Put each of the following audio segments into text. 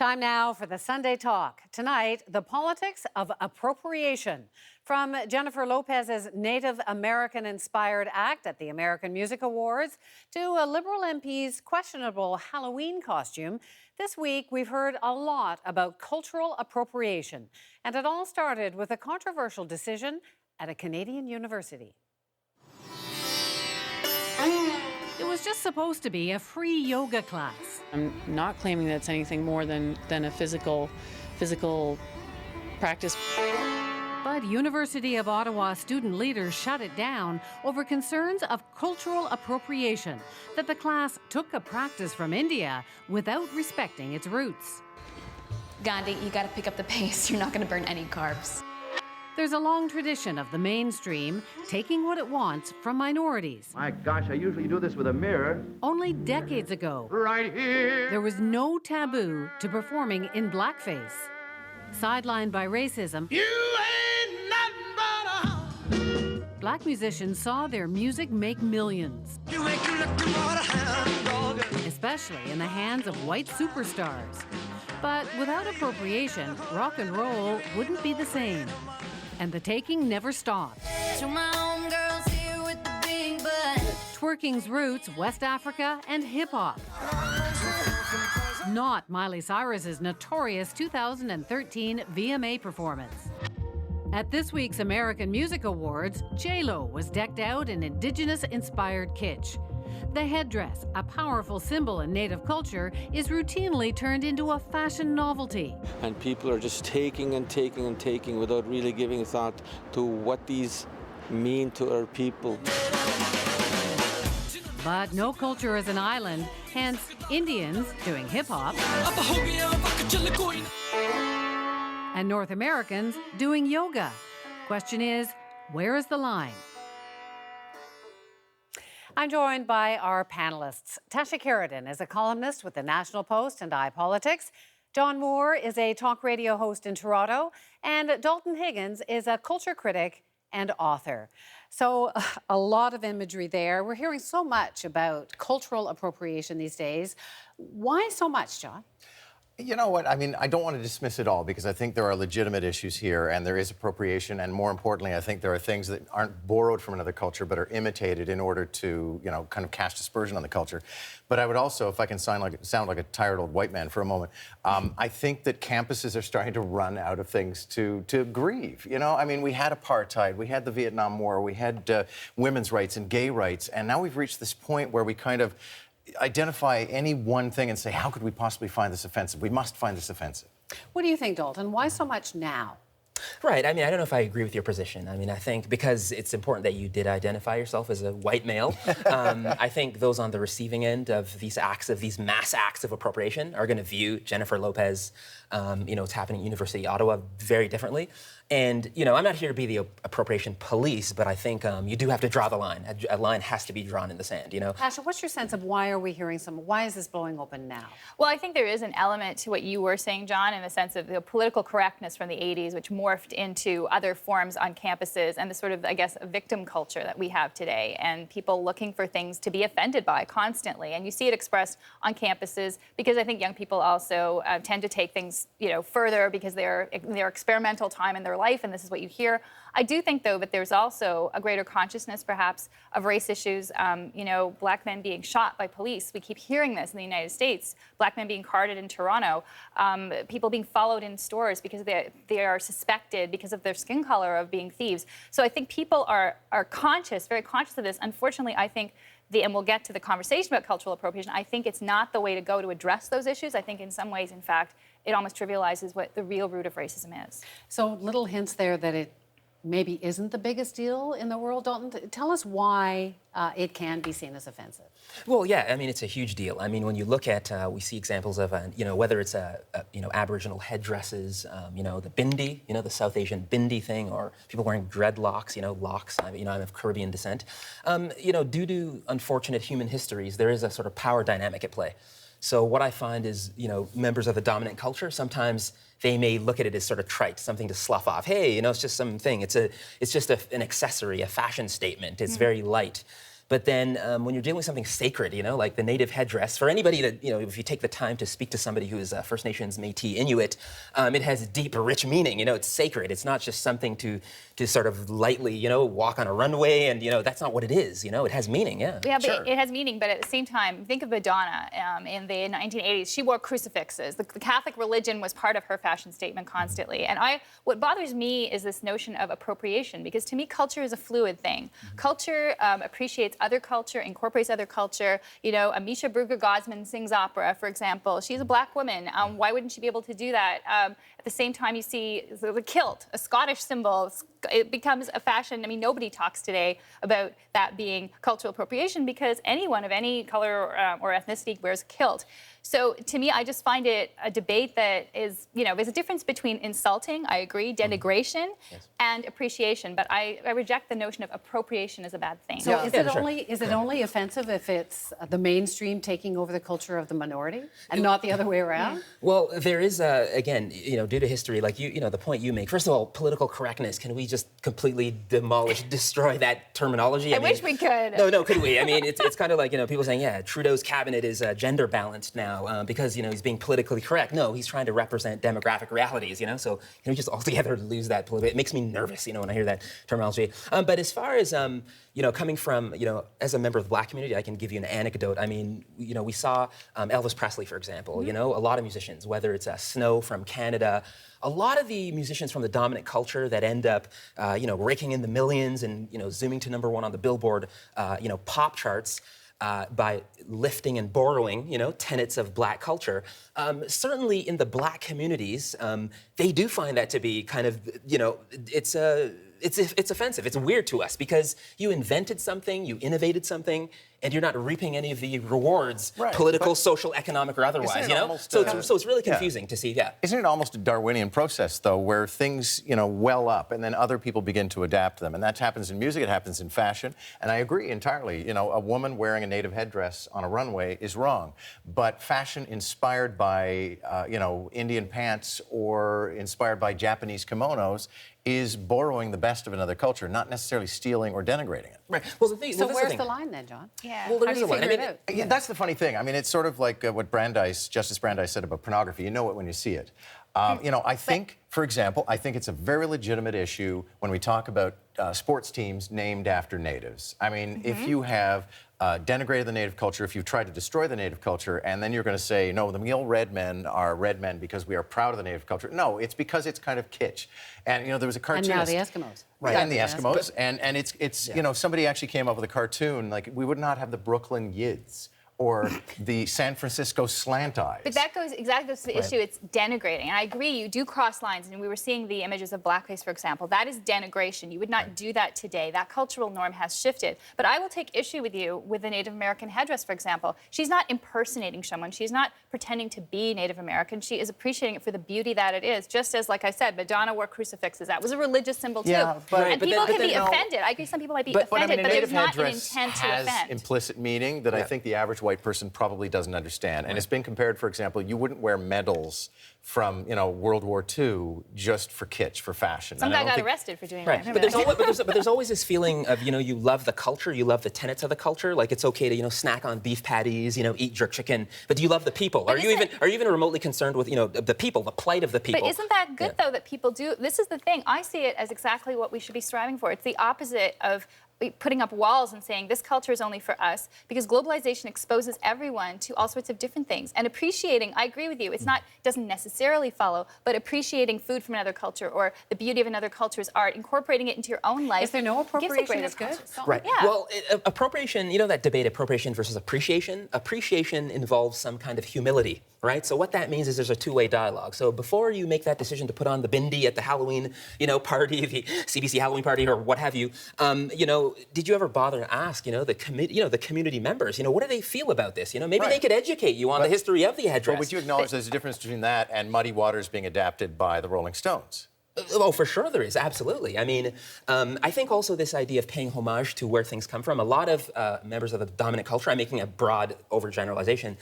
Time now for the Sunday Talk. Tonight, the politics of appropriation. From Jennifer Lopez's Native American-inspired act at the American Music Awards to a Liberal MP's questionable Halloween costume, this week we've heard a lot about cultural appropriation. And it all started with a controversial decision at a Canadian university. It was just supposed to be a free yoga class. I'm not claiming that it's anything more than a physical practice. But University of Ottawa student leaders shut it down over concerns of cultural appropriation, that the class took a practice from India without respecting its roots. Gandhi, you gotta pick up the pace. You're not gonna burn any carbs. There's a long tradition of the mainstream taking what it wants from minorities. My gosh, I usually do this with a mirror. Only decades ago, Right here. there was no taboo to performing in blackface. Sidelined by racism, You ain't nothing but a hound. black musicians saw their music make millions, You ain't looking for a hound dog. especially in the hands of white superstars. But without appropriation, rock and roll wouldn't be the same. And the taking never stopped. To my homegirls here with the big butt. Twerking's roots, West Africa and hip-hop. Not Miley Cyrus's notorious 2013 VMA performance. At this week's American Music Awards, J-Lo was decked out in Indigenous-inspired kitsch. The headdress, a powerful symbol in Native culture, is routinely turned into a fashion novelty. And people are just taking and taking and taking without really giving thought to what these mean to our people. But no culture is an island, hence Indians doing hip-hop and North Americans doing yoga. Question is, where is the line? I'm joined by our panelists. Tasha Carradine is a columnist with the National Post and iPolitics. John Moore is a talk radio host in Toronto. And Dalton Higgins is a culture critic and author. So a lot of imagery there. We're hearing so much about cultural appropriation these days. Why so much, John? You know what? I mean, I don't want to dismiss it all because I think there are legitimate issues here and there is appropriation. And more importantly, I think there are things that aren't borrowed from another culture but are imitated in order to, kind of cast aspersion on the culture. But I would also, if I can sound like a tired old white man for a moment, I think that campuses are starting to run out of things to grieve. I mean, we had apartheid, we had the Vietnam War, we had women's rights and gay rights. And now we've reached this point where we kind of identify any one thing and say, how could we possibly find this offensive? We must find this offensive. What do you think, Dalton? Why so much now? Right. I mean, I don't know if I agree with your position. I mean, I think because it's important that you did identify yourself as a white male, I think those on the receiving end of these mass acts of appropriation are going to view Jennifer Lopez, what's happening at University of Ottawa very differently. And, I'm not here to be the appropriation police, but I think you do have to draw the line. A line has to be drawn in the sand, Tasha, what's your sense of why are we hearing why is this blowing open now? Well, I think there is an element to what you were saying, John, in the sense of the political correctness from the 80s, which morphed into other forms on campuses and the sort of, victim culture that we have today, and people looking for things to be offended by constantly. And you see it expressed on campuses because I think young people also tend to take things, further because they're experimental time in their life, and this is what you hear. I do think, though, that there's also a greater consciousness, perhaps, of race issues. Black men being shot by police. We keep hearing this in the United States. Black men being carded in Toronto. People being followed in stores because they are suspected, because of their skin color, of being thieves. So I think people are conscious, very conscious of this. Unfortunately, I think and we'll get to the conversation about cultural appropriation, I think it's not the way to go to address those issues. I think in some ways, in fact, it almost trivializes what the real root of racism is. So little hints there that it maybe isn't the biggest deal in the world. Dalton, tell us why it can be seen as offensive. Well, yeah, I mean, it's a huge deal. I mean, when you look at, we see examples of, whether it's, Aboriginal headdresses, the bindi, the South Asian bindi thing, or people wearing dreadlocks, locks, I'm of Caribbean descent. Due to unfortunate human histories, there is a sort of power dynamic at play. So what I find is, members of the dominant culture, sometimes they may look at it as sort of trite, something to slough off. Hey, it's just something. It's just an accessory, a fashion statement. It's very light. But then when you're dealing with something sacred, like the native headdress, for anybody that, if you take the time to speak to somebody who is First Nations, Métis, Inuit, it has deep, rich meaning. It's sacred. It's not just something to sort of lightly, walk on a runway, and that's not what it is. It has meaning. Yeah. Yeah, sure. but it has meaning. But at the same time, think of Madonna in the 1980s. She wore crucifixes. The Catholic religion was part of her fashion statement constantly. And what bothers me is this notion of appropriation, because to me, culture is a fluid thing. Culture appreciates other culture, incorporates other culture. Amisha Brugger-Gosman sings opera, for example. She's a black woman. Why wouldn't she be able to do that? At the same time, you see the kilt, a Scottish symbol. It becomes a fashion. I mean, nobody talks today about that being cultural appropriation because anyone of any color or ethnicity wears a kilt. So to me, I just find it a debate that is, there's a difference between insulting, I agree, denigration, and appreciation. But I reject the notion of appropriation as a bad thing. So is it only offensive if it's the mainstream taking over the culture of the minority and not the other way around? Well, there is, again, due to history, like the point you make. First of all, political correctness. Can we just completely demolish, destroy that terminology? I mean, wish we could. No, could we? I mean, it's kind of like, people saying, yeah, Trudeau's cabinet is gender balanced now because, he's being politically correct. No, he's trying to represent demographic realities, so can we just altogether lose that? It makes me nervous, when I hear that terminology. But as far as, coming from, as a member of the Black community, I can give you an anecdote. I mean, we saw Elvis Presley, for example, a lot of musicians, whether it's Snow from Canada, a lot of the musicians from the dominant culture that end up, raking in the millions and, zooming to #1 on the Billboard, pop charts by lifting and borrowing, tenets of Black culture. Certainly in the Black communities, they do find that to be kind of, it's offensive. It's weird to us because you invented something, you innovated something, and you're not reaping any of the rewards, political, social, economic, or otherwise. So it's really confusing to see. Yeah. Isn't it almost a Darwinian process, though, where things well up and then other people begin to adapt them? And that happens in music. It happens in fashion. And I agree entirely. A woman wearing a native headdress on a runway is wrong. But fashion inspired by Indian pants or inspired by Japanese kimonos is borrowing the best of another culture, not necessarily stealing or denigrating it. Right. Well, So where's the line then, John? Yeah. Well, there How is do a you line. figure it out? That's the funny thing. I mean, it's sort of like what Justice Brandeis said about pornography. You know it when you see it. I think, for example, it's a very legitimate issue when we talk about sports teams named after natives. I mean, if you have denigrated the native culture, if you've tried to destroy the native culture, and then you're going to say, no, the Meal Red Men are red men because we are proud of the native culture. No, it's because it's kind of kitsch. And, there was a cartoonist. And now the Eskimos. Right, and the Eskimos. And it's somebody actually came up with a cartoon, like, we would not have the Brooklyn Yids or the San Francisco Slant Eyes. But that goes exactly to the issue. It's denigrating. And I agree, you do cross lines. And we were seeing the images of blackface, for example. That is denigration. You would not do that today. That cultural norm has shifted. But I will take issue with you with the Native American headdress, for example. She's not impersonating someone. She's not pretending to be Native American. She is appreciating it for the beauty that it is. Just as, like I said, Madonna wore crucifixes. That was a religious symbol, too. Yeah, but, people can be offended. I agree some people might be offended, but there's not an intent to offend. Has implicit meaning that I think the average white person probably doesn't understand. And it's been compared, for example, you wouldn't wear medals from, World War II just for kitsch, for fashion. Some guy got arrested for doing that. But there's always this feeling of, you love the culture, you love the tenets of the culture. Like, it's okay to, snack on beef patties, eat jerk chicken, but do you love the people? Are you even remotely concerned with, the people, the plight of the people? But isn't that good, though, that people do? This is the thing. I see it as exactly what we should be striving for. It's the opposite of putting up walls and saying this culture is only for us, because globalization exposes everyone to all sorts of different things. And appreciating, I agree with you, doesn't necessarily follow, but appreciating food from another culture or the beauty of another culture's art, incorporating it into your own life. Is there no appropriation is good? Right. Yeah. Well, appropriation, that debate, appropriation versus appreciation. Appreciation involves some kind of humility, right? So what that means is there's a two-way dialogue. So before you make that decision to put on the bindi at the Halloween, party, the CBC Halloween party or what have you, did you ever bother to ask, the community members, what do they feel about this? Maybe they could educate you on the history of the headdress. But would you acknowledge there's a difference between that and Muddy Waters being adapted by the Rolling Stones? Oh, for sure there is, absolutely. I mean, I think also this idea of paying homage to where things come from. A lot of members of the dominant culture, I'm making a broad overgeneralization,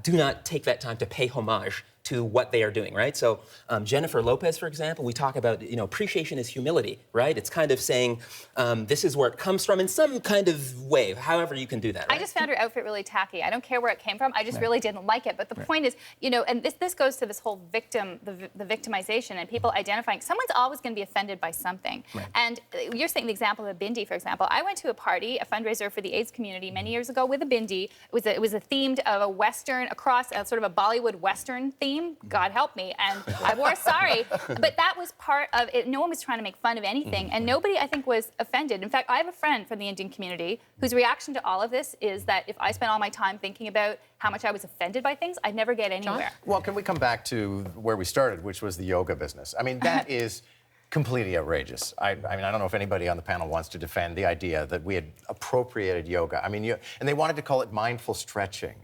do not take that time to pay homage to what they are doing, right? So Jennifer Lopez, for example, we talk about, appreciation is humility, right? It's kind of saying this is where it comes from in some kind of way, however you can do that, right? I just found her outfit really tacky. I don't care where it came from. I just really didn't like it. But the point is, and this goes to this whole the victimization and people identifying. Someone's always going to be offended by something. Right. And you're saying the example of a bindi, for example. I went to a party, a fundraiser for the AIDS community many years ago with a bindi. It was a themed of a Western, across a sort of a Bollywood Western theme. God help me. And I wore a sari. But that was part of it. No one was trying to make fun of anything. And nobody, I think, was offended. In fact, I have a friend from the Indian community whose reaction to all of this is that if I spent all my time thinking about how much I was offended by things, I'd never get anywhere. Well, can we come back to where we started, which was the yoga business? I mean, that is completely outrageous. I mean, I don't know if anybody on the panel wants to defend the idea that we had appropriated yoga. I mean, and they wanted to call it mindful stretching.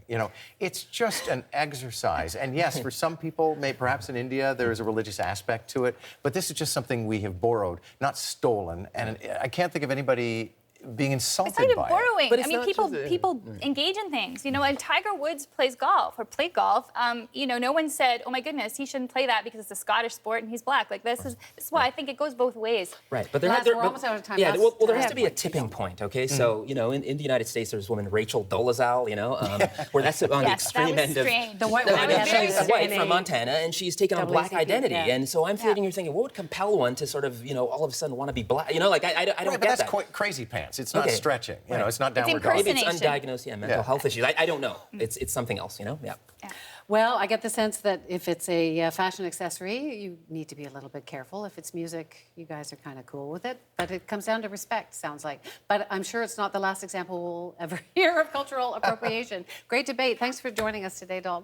It's just an exercise. And yes, for some people, perhaps in India, there is a religious aspect to it. But this is just something we have borrowed, not stolen. And I can't think of anybody being insulted It's not even by borrowing. it. I mean, people engage in things. And Tiger Woods plays golf or played golf. No one said, "Oh my goodness, he shouldn't play that because it's a Scottish sport and he's black." Like this is why I think it goes both ways. Right, but we're almost out of time. Yeah, well, there has to be a tipping point. Okay, so in the United States, there's a woman Rachel Dolezal, where that's on the extreme end of the white woman. She's white from Montana, and she's taken on black identity, yeah. and so I'm sitting here thinking, what would compel one to sort of all of a sudden want to be black? I don't Right, get but that. that's crazy pants. It's not stretching. It's not downward dog. Maybe it's undiagnosed, mental health issues. I don't know. It's something else, Yeah. Well, I get the sense that if it's a fashion accessory, you need to be a little bit careful. If it's music, you guys are kind of cool with it. But it comes down to respect, sounds like. But I'm sure it's not the last example we'll ever hear of cultural appropriation. Great debate. Thanks for joining us today, Dalton.